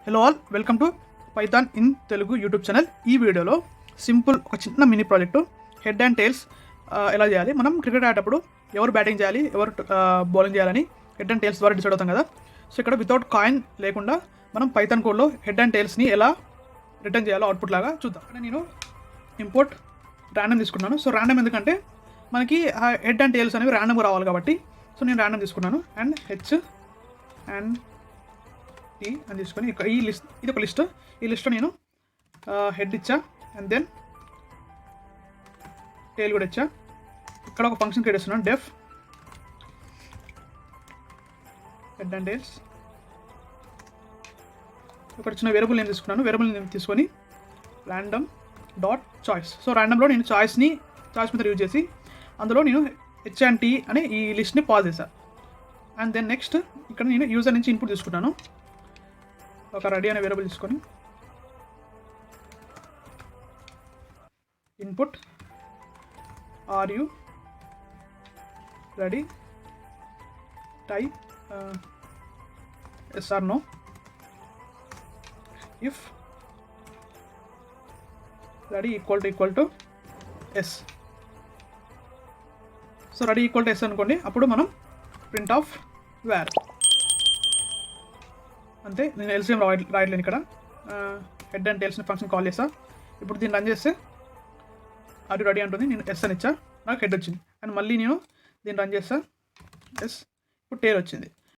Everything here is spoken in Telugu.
Hello all, welcome to Python in Telugu YouTube channel. ఈ వీడియోలో సింపుల్ ఒక చిన్న mini project head and tiles ఎలా చేయాలి. మనం క్రికెట్ ఆడేటప్పుడు ఎవరు బ్యాటింగ్ చేయాలి, ఎవరు బౌలింగ్ చేయాలని హెడ్ అండ్ టైల్స్ ద్వారా డిసైడ్ అవుతాం కదా. సో ఇక్కడ వితౌట్ కాయిన్ లేకుండా మనం పైథాన్ కోడ్లో హెడ్ అండ్ టైల్స్ని ఎలా రిటర్న్ చేయాలో అవుట్పుట్ లాగా చూద్దాం. అంటే నేను ఇంపోర్ట్ ర్యాండమ్ తీసుకున్నాను. సో ర్యాండమ్ ఎందుకంటే మనకి హెడ్ అండ్ టైల్స్ అనేవి ర్యాండమ్గా రావాలి కాబట్టి సో నేను ర్యాండమ్ తీసుకున్నాను. అండ్ హెచ్ అండ్ టీ అని తీసుకొని ఈ లిస్ట్, ఇది ఒక లిస్ట్. ఈ లిస్ట్లో నేను హెడ్ ఇచ్చా అండ్ దెన్ టైల్ కూడా ఇచ్చా. ఇక్కడ ఒక ఫంక్షన్ క్రియేట్ చేస్తున్నాను, డెఫ్ హెడ్ అండ్ టైల్స్. ఇక్కడ చిన్న వేరియబుల్ నేమ్ తీసుకున్నాను. వేరియబుల్ నేమ్ తీసుకొని ర్యాండమ్ డాట్ చాయిస్. సో ర్యాండమ్లో నేను చాయిస్ మీద యూజ్ చేసి అందులో నేను హెచ్ అండ్ టీ అనే ఈ లిస్ట్ని పాజ్ చేశాను. అండ్ దెన్ నెక్స్ట్ ఇక్కడ నేను యూజర్ నుంచి ఇన్పుట్ తీసుకుంటాను. ఒక రెడీ అనే వేరియబుల్ తీసుకొని input are you ready, type S or no, if ready equal to S. So ready equal to S అనుకోండి, అప్పుడు మనం ప్రింట్ ఆఫ్ వేర్. అంతే, నేను ఎల్సిఎం రాయట్లేను ఇక్కడ. హెడ్ అండ్ టైల్స్ని ఫంక్షన్ కాల్ చేస్తా. ఇప్పుడు దీన్ని రన్ చేస్తే అది రెడీ అంటుంది. నేను ఎస్ అని ఇచ్చా, నాకు హెడ్ వచ్చింది. అండ్ మళ్ళీ నేను దీన్ని రన్ చేస్తా, ఎస్, ఇప్పుడు టైల్ వచ్చింది.